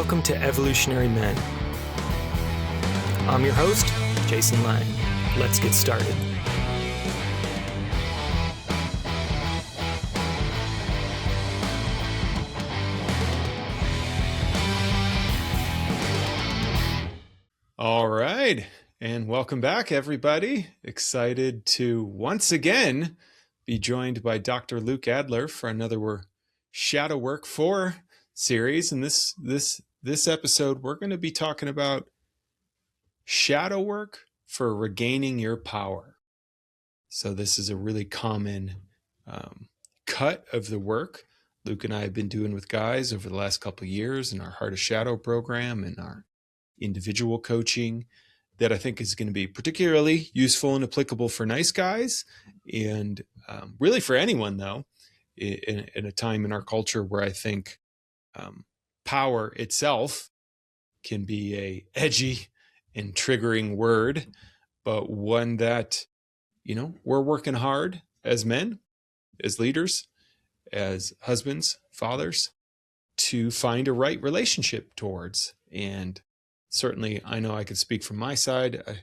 Welcome to Evolutionary Men. I'm your host, Jason Lang. Let's get started. All right, and welcome back, everybody. Excited to once again be joined by Dr. Luke Adler for another Shadow Work 4 series. And this episode, we're going to be talking about shadow work for regaining your power. So this is a really common cut of the work Luke and I have been doing with guys over the last couple of years in our Heart of Shadow program and our individual coaching, that I think is going to be particularly useful and applicable for nice guys, and really for anyone, though, in a time in our culture where I think power itself can be a edgy and triggering word, but one that, we're working hard as men, as leaders, as husbands, fathers, to find a right relationship towards. And certainly, I know I could speak from my side.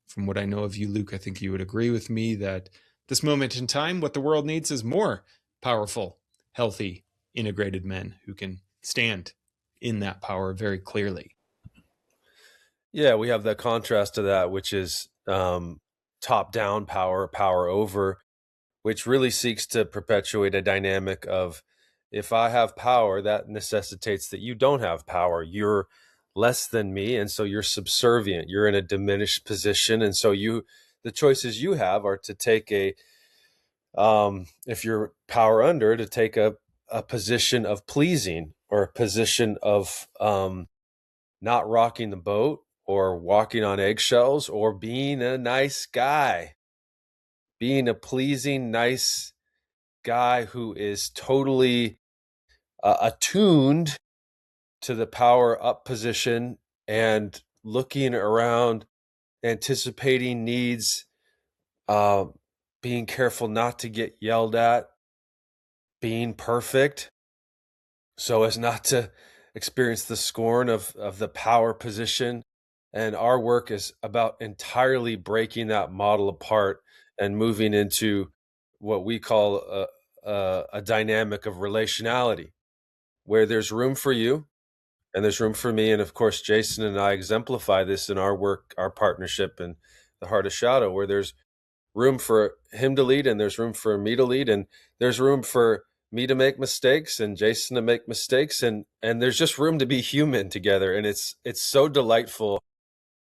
From what I know of you, Luke, I think you would agree with me that this moment in time, what the world needs is more powerful, healthy, integrated men who can stand in that power very clearly. Yeah, we have the contrast to that, which is top-down power, power over, which really seeks to perpetuate a dynamic of, if I have power, that necessitates that you don't have power. You're less than me, and so you're subservient. You're in a diminished position, and so the choices you have are to take if you're power under, to take a position of pleasing, or a position of not rocking the boat, or walking on eggshells, or being a nice guy, being a pleasing, nice guy who is totally attuned to the power up position and looking around, anticipating needs, being careful not to get yelled at, being perfect so as not to experience the scorn of the power position. And our work is about entirely breaking that model apart and moving into what we call a dynamic of relationality, where there's room for you and there's room for me. And of course, Jason and I exemplify this in our work, our partnership, and the Heart of Shadow, where there's room for him to lead and there's room for me to lead, and there's room for me to make mistakes and Jason to make mistakes, and there's just room to be human together. And it's so delightful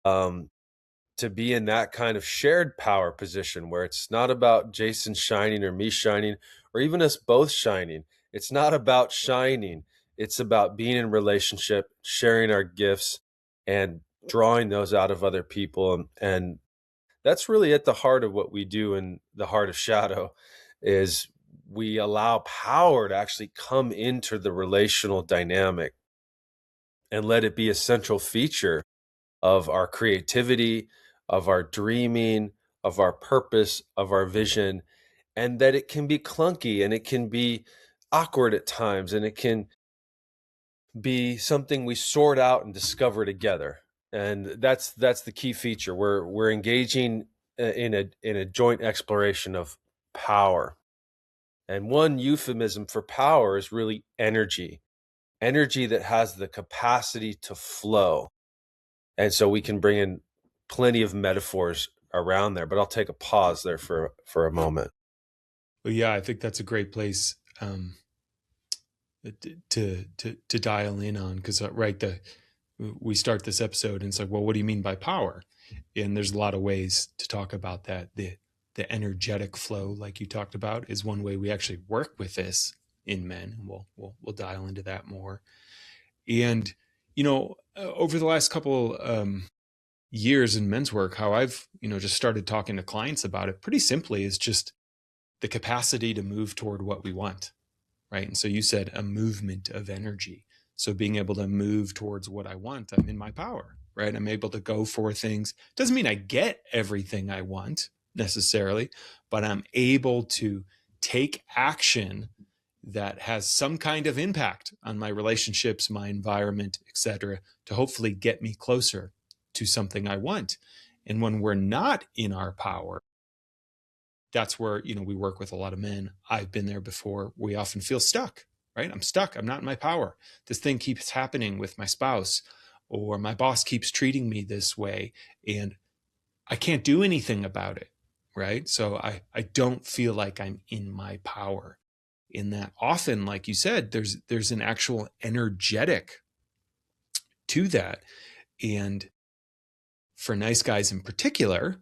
to be in that kind of shared power position, where it's not about Jason shining or me shining, or even us both shining. It's not about shining. It's about being in relationship, sharing our gifts, and drawing those out of other people. And that's really at the heart of what we do in the Heart of Shadow, is we allow power to actually come into the relational dynamic and let it be a central feature of our creativity, of our dreaming, of our purpose, of our vision, and that it can be clunky and it can be awkward at times, and it can be something we sort out and discover together. And that's the key feature. We're engaging in a joint exploration of power. And one euphemism for power is really energy that has the capacity to flow. And so we can bring in plenty of metaphors around there, but I'll take a pause there for a moment. Well, yeah, I think that's a great place to dial in on, because we start this episode and it's like, well, what do you mean by power? And there's a lot of ways to talk about that. The energetic flow, like you talked about, is one way we actually work with this in men, and we'll dial into that more. And over the last couple years in men's work, how I've just started talking to clients about it pretty simply is just the capacity to move toward what we want, right? And so you said a movement of energy. So being able to move towards what I want, I'm in my power, right? I'm able to go for things. Doesn't mean I get everything I want necessarily, but I'm able to take action that has some kind of impact on my relationships, my environment, etc., to hopefully get me closer to something I want. And when we're not in our power, that's where, we work with a lot of men. I've been there before. We often feel stuck, right? I'm stuck. I'm not in my power. This thing keeps happening with my spouse, or my boss keeps treating me this way, and I can't do anything about it, right? So I don't feel like I'm in my power. In that, often, like you said, there's an actual energetic to that. And for nice guys in particular,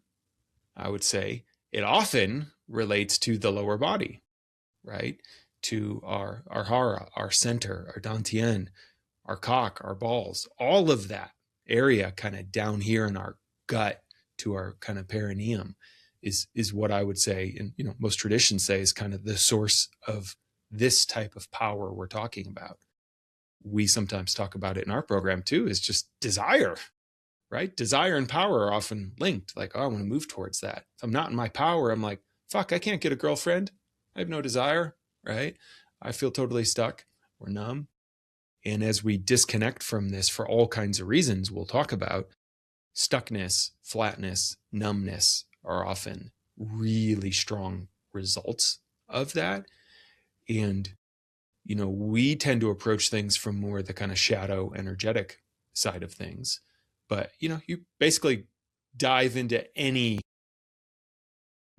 I would say it often relates to the lower body, right? To our hara, our center, our dantian, our cock, our balls, all of that area kind of down here in our gut to our kind of perineum is what I would say, and most traditions say, is kind of the source of this type of power we're talking about. We sometimes talk about it in our program too, is just desire, right? Desire and power are often linked. Like, oh, I want to move towards that. If I'm not in my power, I'm like, fuck, I can't get a girlfriend. I have no desire, right? I feel totally stuck or numb. And as we disconnect from this for all kinds of reasons we'll talk about, stuckness, flatness, numbness are often really strong results of that. And, we tend to approach things from more the kind of shadow energetic side of things. But, you basically dive into any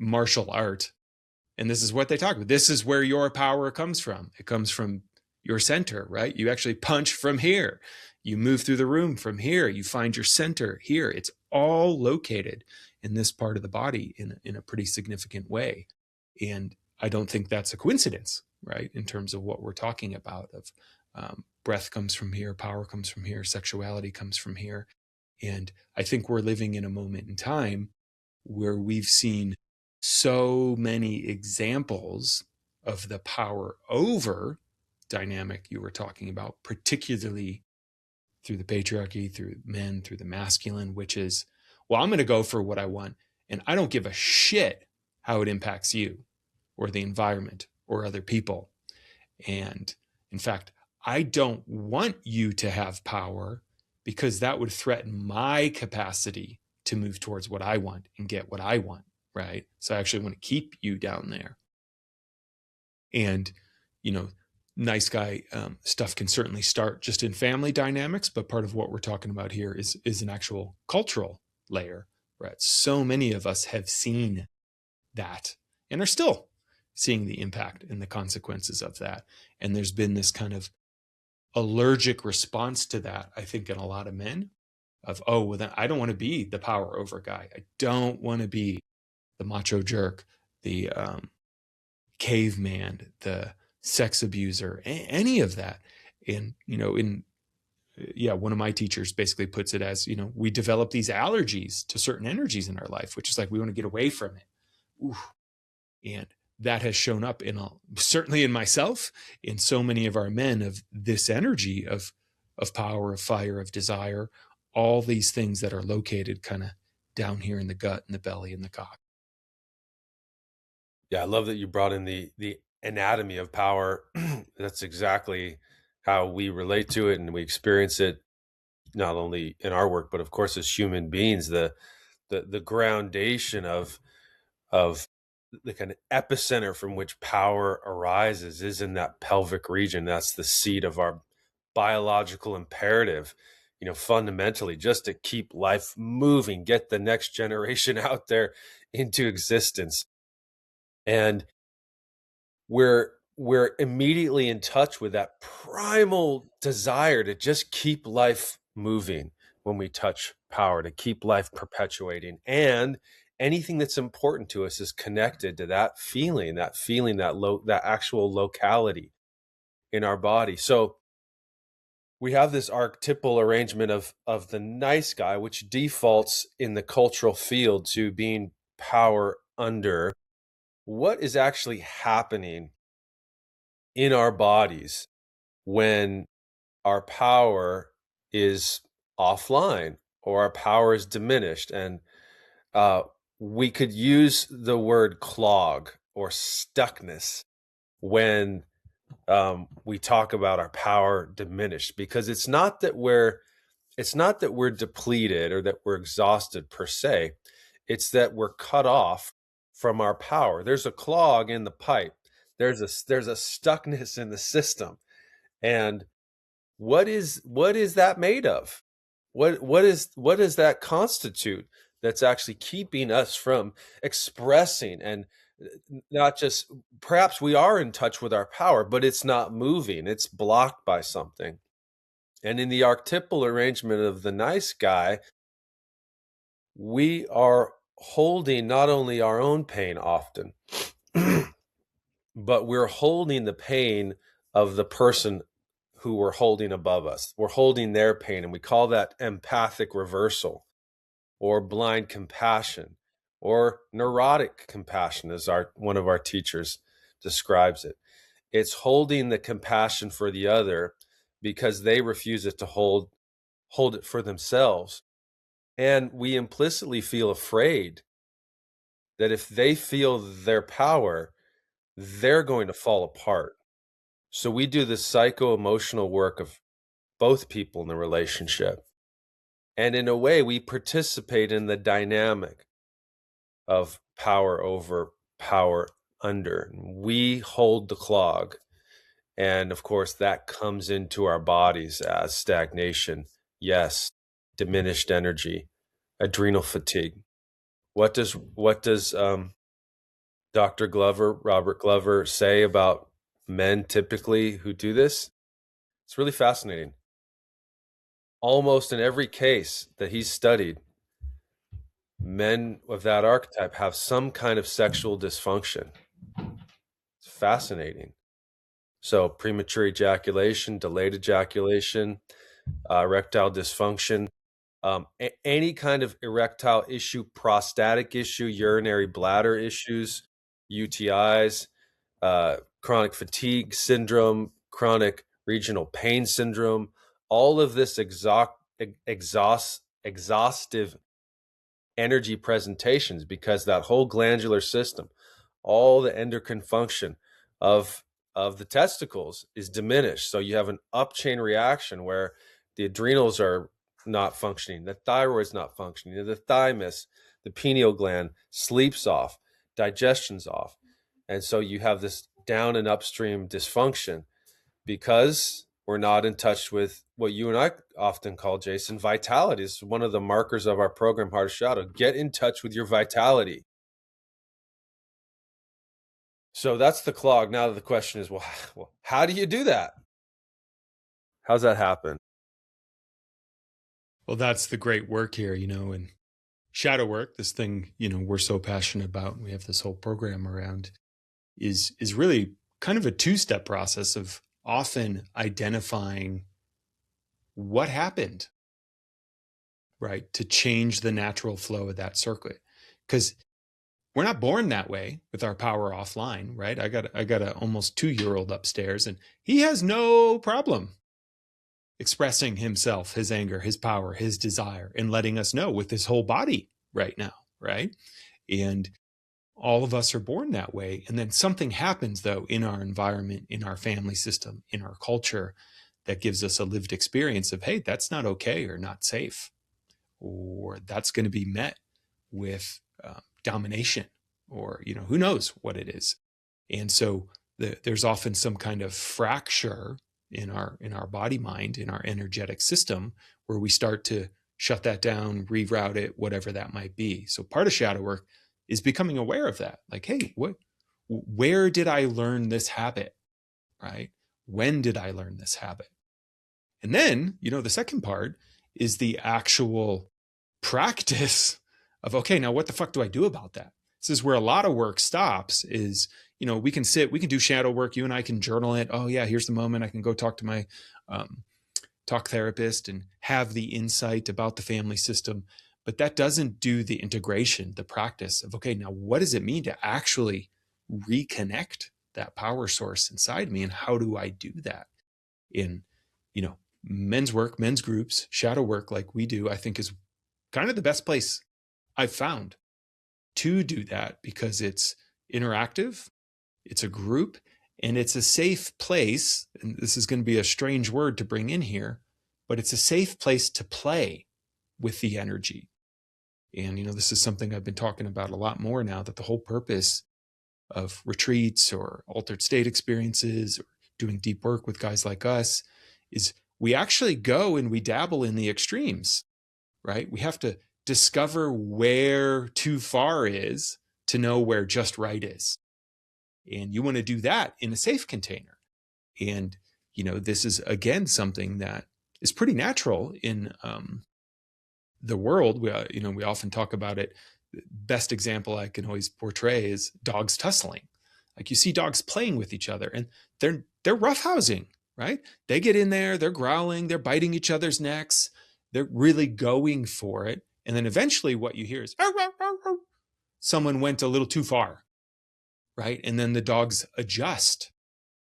martial art, and this is what they talk about. This is where your power comes from. It comes from your center, right? You actually punch from here. You move through the room from here. You find your center here. It's all located in this part of the body in a pretty significant way. And I don't think that's a coincidence, right? In terms of what we're talking about of breath comes from here, power comes from here, sexuality comes from here. And I think we're living in a moment in time where we've seen so many examples of the power over dynamic you were talking about, particularly through the patriarchy, through men, through the masculine, which is, well, I'm going to go for what I want, and I don't give a shit how it impacts you or the environment or other people. And in fact, I don't want you to have power because that would threaten my capacity to move towards what I want and get what I want, right? So I actually want to keep you down there. And, nice guy stuff can certainly start just in family dynamics, but part of what we're talking about here is an actual cultural layer, right? So many of us have seen that and are still seeing the impact and the consequences of that. And there's been this kind of allergic response to that, I think, in a lot of men of, oh, well, then I don't want to be the power over guy. I don't want to be the macho jerk, the caveman, the sex abuser, any of that. And, one of my teachers basically puts it as, we develop these allergies to certain energies in our life, which is like, we want to get away from it. Ooh. And that has shown up certainly in myself, in so many of our men, of this energy of power, of fire, of desire, all these things that are located kind of down here in the gut and the belly and the cock. Yeah, I love that you brought in the anatomy of power. That's exactly how we relate to it and we experience it, not only in our work, but of course as human beings. The groundation of the kind of epicenter from which power arises is in that pelvic region. That's the seat of our biological imperative, fundamentally, just to keep life moving, get the next generation out there into existence. And we're immediately in touch with that primal desire to just keep life moving when we touch power, to keep life perpetuating. And anything that's important to us is connected to that feeling, that actual locality in our body. So we have this archetypal arrangement of the nice guy, which defaults in the cultural field to being power under. What is actually happening in our bodies when our power is offline or our power is diminished? And we could use the word clog or stuckness when we talk about our power diminished, because it's not that we're depleted or that we're exhausted per se. It's that we're cut off from our power. There's a clog in the pipe. There's a stuckness in the system. And what is that made of? What does that constitute that's actually keeping us from expressing, and not just, perhaps we are in touch with our power, but it's not moving. It's blocked by something. And in the archetypal arrangement of the nice guy, we are holding not only our own pain often, but we're holding the pain of the person who we're holding above us. We're holding their pain, and we call that empathic reversal, or blind compassion, or neurotic compassion, as one of our teachers describes it. It's holding the compassion for the other because they refuse it to hold it for themselves. And we implicitly feel afraid that if they feel their power, they're going to fall apart. So we do the psycho-emotional work of both people in the relationship. And in a way, we participate in the dynamic of power over, power under. We hold the clog. And of course, that comes into our bodies as stagnation. Yes, diminished energy, adrenal fatigue. What does Dr. Robert Glover, say about men typically who do this? It's really fascinating. Almost in every case that he's studied, men of that archetype have some kind of sexual dysfunction. It's fascinating. So premature ejaculation, delayed ejaculation, erectile dysfunction, any kind of erectile issue, prostatic issue, urinary bladder issues, UTIs, chronic fatigue syndrome, chronic regional pain syndrome, all of this exhaustive energy presentations, because that whole glandular system, all the endocrine function of the testicles is diminished. So you have an upchain reaction where the adrenals are not functioning, the thyroid's not functioning, the thymus, the pineal gland sleeps off, digestion's off. And so you have this down and upstream dysfunction because we're not in touch with what you and I often call, Jason, vitality. This is one of the markers of our program, Heart of Shadow. Get in touch with your vitality. So that's the clog. Now the question is, well, how do you do that? How's that happen? Well, that's the great work here, and shadow work, this thing, we're so passionate about, and we have this whole program around, is really kind of a two-step process of often identifying what happened, right, to change the natural flow of that circuit. Because we're not born that way with our power offline, right? I got a almost 2-year-old upstairs, and he has no problem expressing himself, his anger, his power, his desire, and letting us know with his whole body right now, right? And all of us are born that way. And then something happens, though, in our environment, in our family system, in our culture, that gives us a lived experience of, hey, that's not okay or not safe, or that's going to be met with domination, or, who knows what it is. And so there's often some kind of fracture in our body mind, in our energetic system, where we start to shut that down, reroute it, whatever that might be. So part of shadow work is becoming aware of that. Like, hey, where did I learn this habit, right? When did I learn this habit? And then, the second part is the actual practice of, okay, now what the fuck do I do about that? This is where a lot of work stops. Is, we can do shadow work. You and I can journal it. Oh yeah, here's the moment. I can go talk to my talk therapist and have the insight about the family system. But that doesn't do the integration, the practice of, okay, now what does it mean to actually reconnect that power source inside me? And how do I do that? In, men's work, men's groups, shadow work like we do, I think is kind of the best place I've found to do that, because it's interactive, it's a group, And it's a safe place, and this is going to be a strange word to bring in here, but it's a safe place to play with the energy. And, this is something I've been talking about a lot more now, that the whole purpose of retreats or altered state experiences or doing deep work with guys like us is we actually go and we dabble in the extremes, right? We have to discover where too far is to know where just right is. And you want to do that in a safe container. And, this is, again, something that is pretty natural in the world. We often talk about it. Best example I can always portray is dogs tussling. Like, you see dogs playing with each other, and they're roughhousing, right? They get in there, they're growling, they're biting each other's necks, they're really going for it. And then eventually what you hear is, "Arr, arr, arr, arr." Someone went a little too far, right? And then the dogs adjust.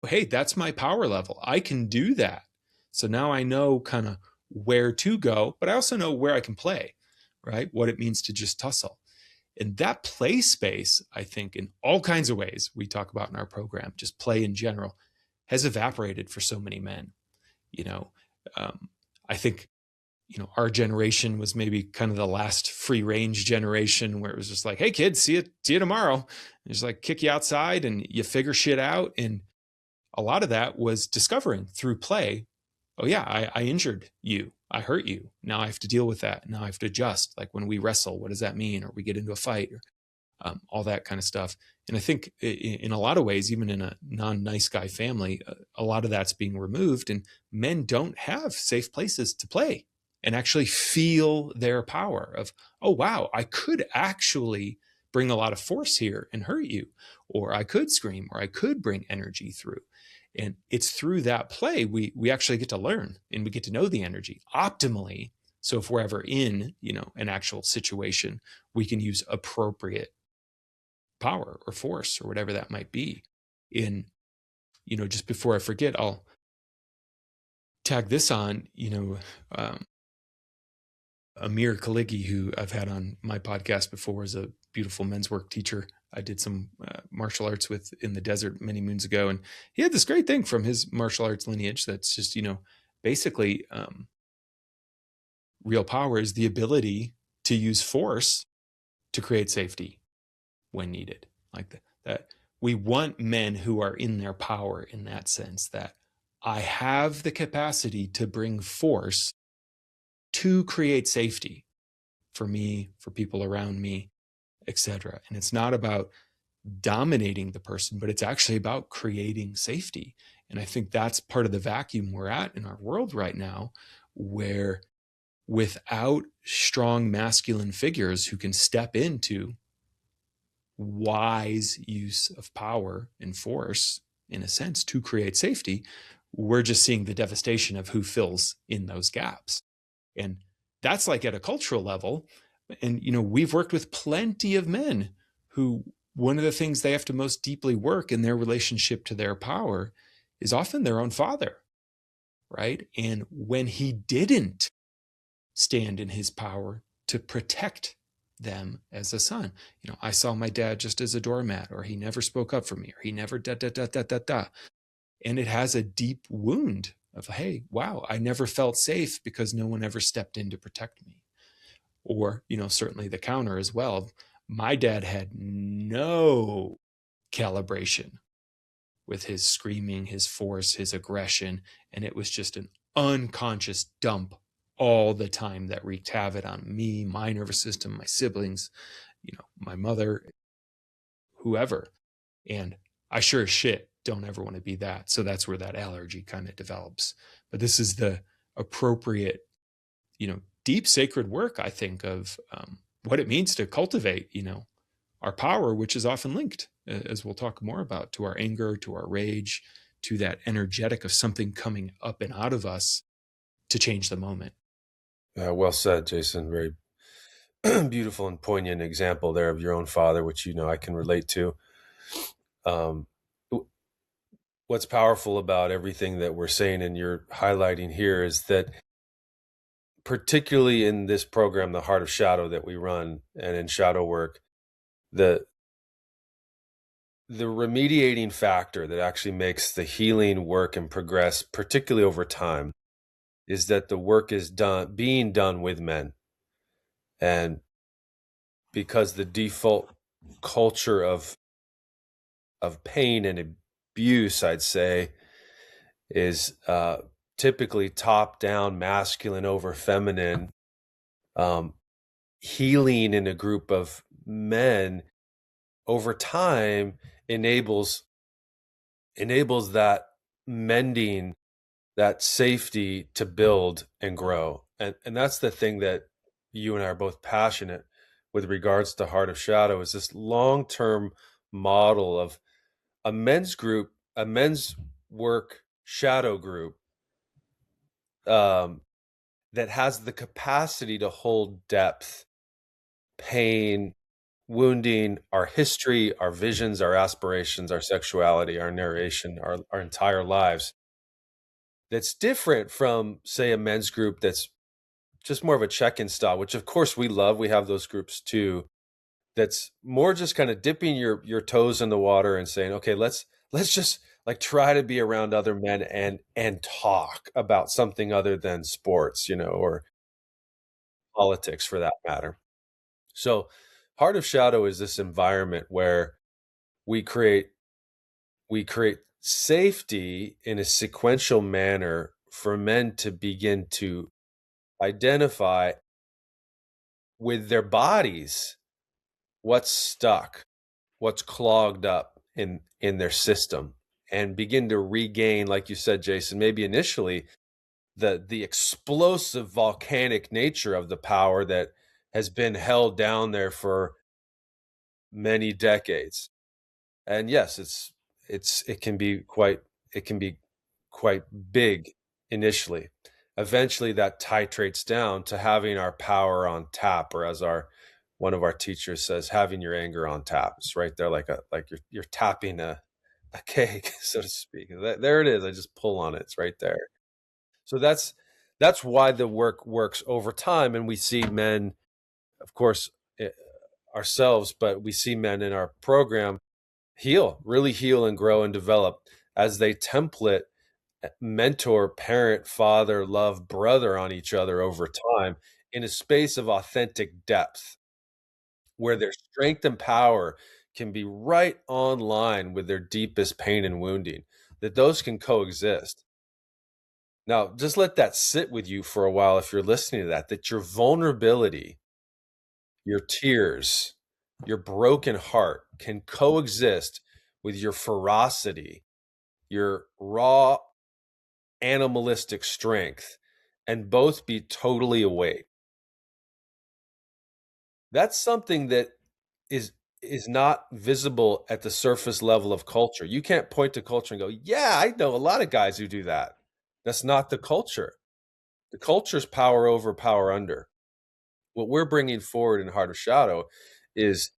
Hey, that's my power level. I can do that. So now I know kind of where to go, but I also know where I can play, right? What it means to just tussle. And that play space, I think, in all kinds of ways we talk about in our program, just play in general, has evaporated for so many men. I think, our generation was maybe kind of the last free range generation where it was just like, hey kids, see you tomorrow. And just like kick you outside and you figure shit out. And a lot of that was discovering through play. Oh yeah, I injured you. I hurt you. Now I have to deal with that. Now I have to adjust. Like when we wrestle, what does that mean? Or we get into a fight, or all that kind of stuff. And I think in a lot of ways, even in a non-nice guy family, a lot of that's being removed, and men don't have safe places to play and actually feel their power of, oh, wow, I could actually bring a lot of force here and hurt you, or I could scream, or I could bring energy through. And it's through that play we actually get to learn, and we get to know the energy optimally. So if we're ever in, an actual situation, we can use appropriate power or force or whatever that might be. Just before I forget, I'll tag this on, Amir Kaligi, who I've had on my podcast before, is a beautiful men's work teacher I did some martial arts with in the desert many moons ago. And he had this great thing from his martial arts lineage that's just, basically real power is the ability to use force to create safety when needed. Like that we want men who are in their power in that sense, that I have the capacity to bring force to create safety for me, for people around me, etc. And it's not about dominating the person, but it's actually about creating safety. And I think that's part of the vacuum we're at in our world right now, where without strong masculine figures who can step into wise use of power and force, in a sense, to create safety, we're just seeing the devastation of who fills in those gaps. And that's like at a cultural level. And, we've worked with plenty of men who, one of the things they have to most deeply work in their relationship to their power is often their own father, right? And when he didn't stand in his power to protect them as a son, I saw my dad just as a doormat, or he never spoke up for me, or he never da da da da da da. And it has a deep wound of, hey, wow, I never felt safe because no one ever stepped in to protect me. Or, certainly the counter as well. My dad had no calibration with his screaming, his force, his aggression, and it was just an unconscious dump all the time that wreaked havoc on me, my nervous system, my siblings, my mother, whoever. And I sure as shit don't ever want to be that. So that's where that allergy kind of develops. But this is the appropriate, deep sacred work, I think, of what it means to cultivate, our power, which is often linked, as we'll talk more about, to our anger, to our rage, to that energetic of something coming up and out of us to change the moment. Well said, Jason. Very beautiful and poignant example there of your own father, which I can relate to. What's powerful about everything that we're saying and you're highlighting here is that, particularly in this program, the Heart of Shadow that we run, and in shadow work, the the remediating factor that actually makes the healing work and progress, particularly over time, is that the work is being done with men. And because the default culture of pain and abuse, I'd say, is typically top down, masculine over feminine. Healing in a group of men over time enables that mending, that safety to build and grow. And that's the thing that you and I are both passionate with regards to Heart of Shadow, is this long-term model of a men's group, a men's work shadow group, that has the capacity to hold depth, pain, wounding, our history, our visions, our aspirations, our sexuality, our narration, our entire lives. That's different from, say, a men's group that's just more of a check-in style, which of course we love. We have those groups too. That's more just kind of dipping your toes in the water and saying, okay, let's just like try to be around other men and talk about something other than sports, or politics for that matter. So Heart of Shadow is this environment where we create safety in a sequential manner for men to begin to identify with their bodies what's stuck, what's clogged up in their system, and begin to regain, like you said, Jason, maybe initially the explosive volcanic nature of the power that has been held down there for many decades. And yes, it can be quite big initially. Eventually that titrates down to having our power on tap, or as one of our teachers says, having your anger on tap. It's right there, like you're tapping a keg, so to speak. There it is. I just pull on it. It's right there. So that's why the work works over time, and we see men, of course, ourselves, but we see men in our program really heal and grow and develop as they template, mentor, parent, father, love, brother on each other over time in a space of authentic depth where their strength and power can be right on line with their deepest pain and wounding, that those can coexist. Now, just let that sit with you for a while if you're listening to that your vulnerability, your tears, your broken heart can coexist with your ferocity, your raw animalistic strength, and both be totally awake. That's something that is not visible at the surface level of culture. You can't point to culture and go, yeah, I know a lot of guys who do that. That's not the culture. The culture's power over, power under. What we're bringing forward in Heart of Shadow is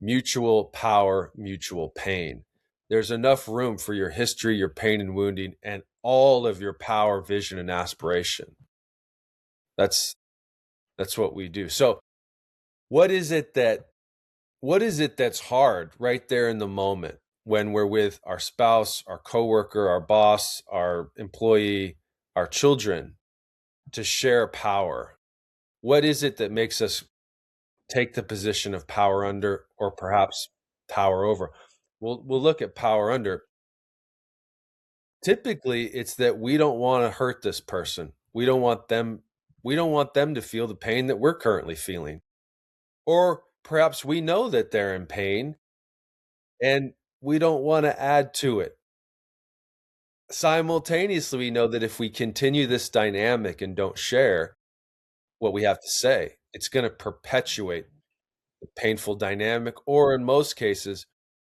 mutual power, mutual pain. There's enough room for your history, your pain and wounding, and all of your power, vision, and aspiration. That's what we do. So what is it that's hard right there in the moment when we're with our spouse, our coworker, our boss, our employee, our children, to share power? What is it that makes us take the position of power under, or perhaps power over? We'll look at power under. Typically, it's that we don't want to hurt this person. We don't want them to feel the pain that we're currently feeling. Or perhaps we know that they're in pain and we don't want to add to it. Simultaneously, we know that if we continue this dynamic and don't share what we have to say, it's going to perpetuate the painful dynamic, or in most cases,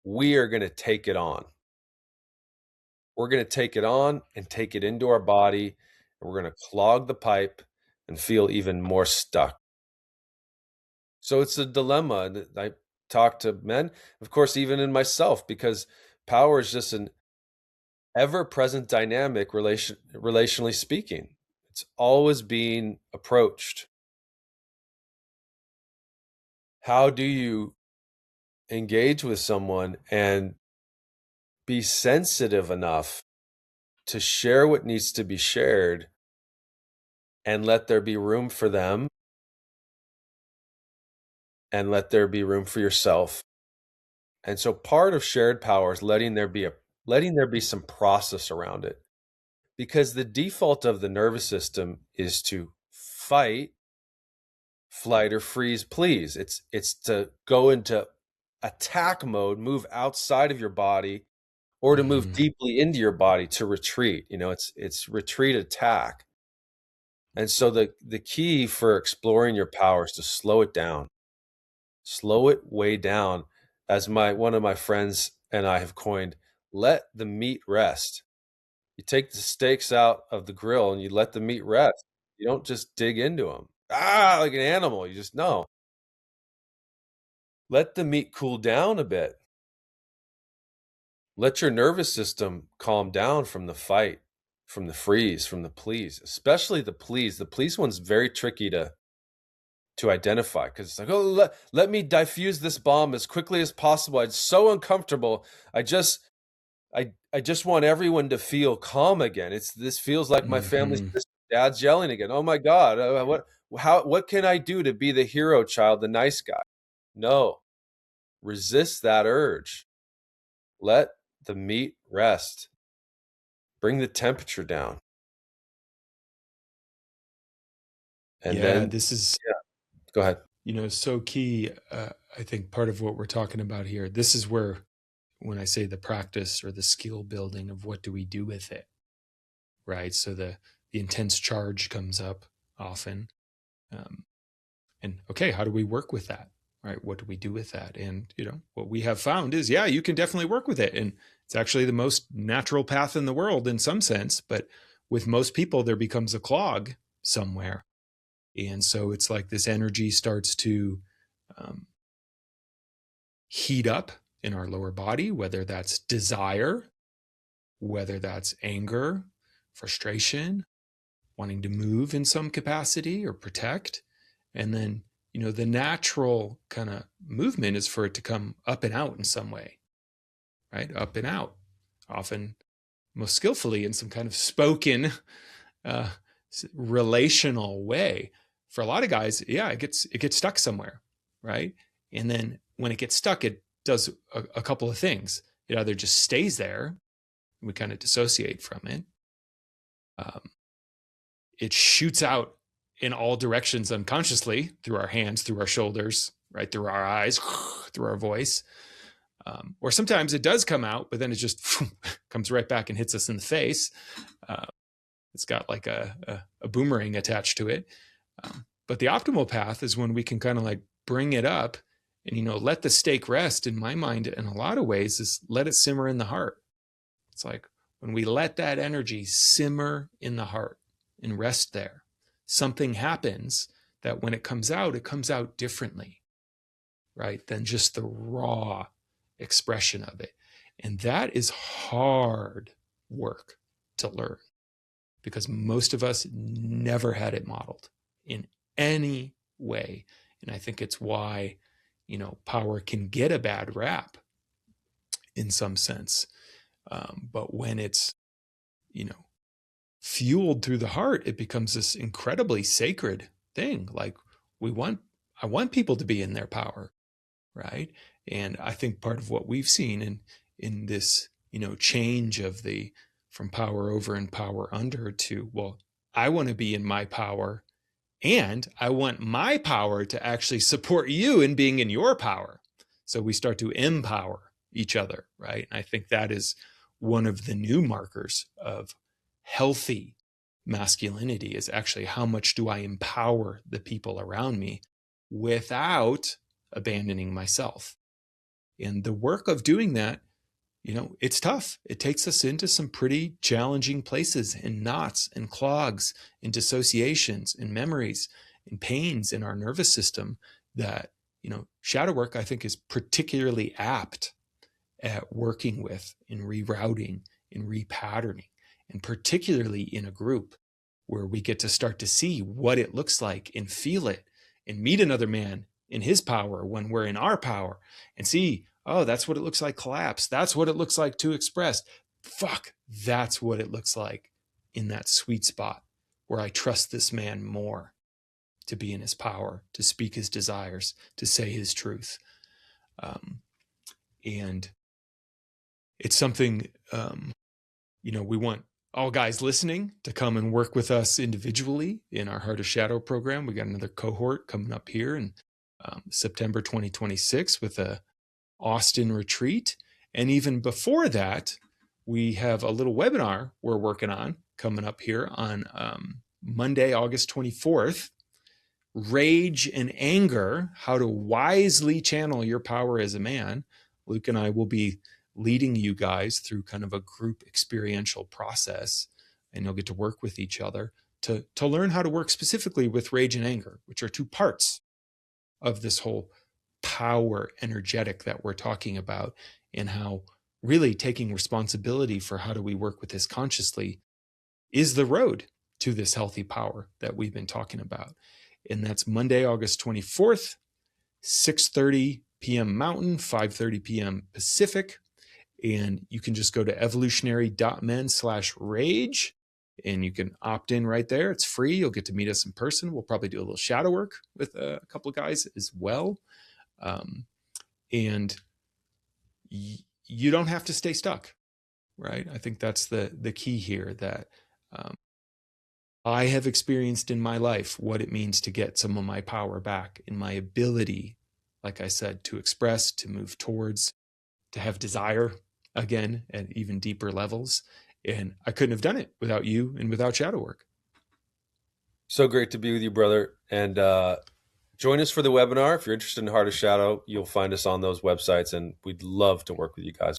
we are going to take it on. We're going to take it on and take it into our body, and we're going to clog the pipe and feel even more stuck. So it's a dilemma. And I talk to men, of course, even in myself, because power is just an ever-present dynamic, relationally speaking. It's always being approached. How do you engage with someone and be sensitive enough to share what needs to be shared and let there be room for them and let there be room for yourself. And so part of shared power is letting there be some process around it. Because the default of the nervous system is to fight, flight, or freeze, please. It's to go into attack mode, move outside of your body, or to move deeply into your body to retreat. It's retreat, attack. And so the key for exploring your power is to slow it down. Slow it way down. As one of my friends and I have coined, let the meat rest. You take the steaks out of the grill and you let the meat rest. You don't just dig into them. Like an animal. You just no. Let the meat cool down a bit. Let your nervous system calm down from the fight, from the freeze, from the please, especially the please. The please one's very tricky to identify because it's like, oh, let me diffuse this bomb as quickly as possible. It's so uncomfortable. I just want everyone to feel calm again. This feels like my family's dad's yelling again. Oh my God. What can I do to be the hero child, the nice guy? No, resist that urge. Let the meat rest. Bring the temperature down. And then this is, go ahead. So key. I think part of what we're talking about here, this is where, when I say the practice or the skill building of what do we do with it, right? So the intense charge comes up often. And okay, how do we work with that, right? What do we do with that? And, what we have found is, you can definitely work with it. And it's actually the most natural path in the world in some sense. But with most people, there becomes a clog somewhere. And so it's like this energy starts to heat up in our lower body, whether that's desire, whether that's anger, frustration, wanting to move in some capacity or protect. And then, the natural kind of movement is for it to come up and out in some way, right? Up and out, often most skillfully in some kind of spoken relational way. For a lot of guys, it gets stuck somewhere, right? And then when it gets stuck, it does a couple of things. It either just stays there, we kind of dissociate from it. It shoots out in all directions unconsciously through our hands, through our shoulders, right, through our eyes, through our voice. Or sometimes it does come out, but then it just comes right back and hits us in the face. It's got like a boomerang attached to it. But the optimal path is when we can kind of like bring it up and, let the steak rest. In my mind, in a lot of ways, is let it simmer in the heart. It's like when we let that energy simmer in the heart and rest there, something happens that when it comes out differently, right, than just the raw expression of it. And that is hard work to learn because most of us never had it modeled in any way. And I think it's why, power can get a bad rap in some sense. But when it's, fueled through the heart, it becomes this incredibly sacred thing. Like I want people to be in their power, right? And I think part of what we've seen in this, change of from power over and power under to, well, I want to be in my power and I want my power to actually support you in being in your power. So we start to empower each other, right? And I think that is one of the new markers of healthy masculinity is actually how much do I empower the people around me without abandoning myself. And the work of doing that, it's tough. It takes us into some pretty challenging places and knots and clogs and dissociations and memories and pains in our nervous system that, shadow work, I think, is particularly apt at working with in rerouting and repatterning, and particularly in a group where we get to start to see what it looks like and feel it and meet another man in his power when we're in our power and see, oh, that's what it looks like collapse. That's what it looks like to express. Fuck, that's what it looks like in that sweet spot where I trust this man more to be in his power, to speak his desires, to say his truth. And it's something, we want all guys listening to come and work with us individually in our Heart of Shadow program. We got another cohort coming up here in September 2026 with a Austin retreat. And even before that, we have a little webinar we're working on coming up here on Monday, August 24th. Rage and Anger, how to wisely channel your power as a man. Luke and I will be leading you guys through kind of a group experiential process, and you'll get to work with each other to learn how to work specifically with rage and anger, which are two parts of this whole power energetic that we're talking about, and how really taking responsibility for how do we work with this consciously is the road to this healthy power that we've been talking about. And that's Monday, August 24th, 6:30 p.m. Mountain, 5:30 p.m. Pacific. And you can just go to evolutionary.men/rage and you can opt in right there. It's free. You'll get to meet us in person. We'll probably do a little shadow work with a couple of guys as well. And you don't have to stay stuck, right? I think that's the key here, that I have experienced in my life what it means to get some of my power back in my ability, like I said, to express, to move towards, to have desire again at even deeper levels. And I couldn't have done it without you and without shadow work. So great to be with you, brother. And join us for the webinar. If you're interested in Heart of Shadow, you'll find us on those websites, and we'd love to work with you guys.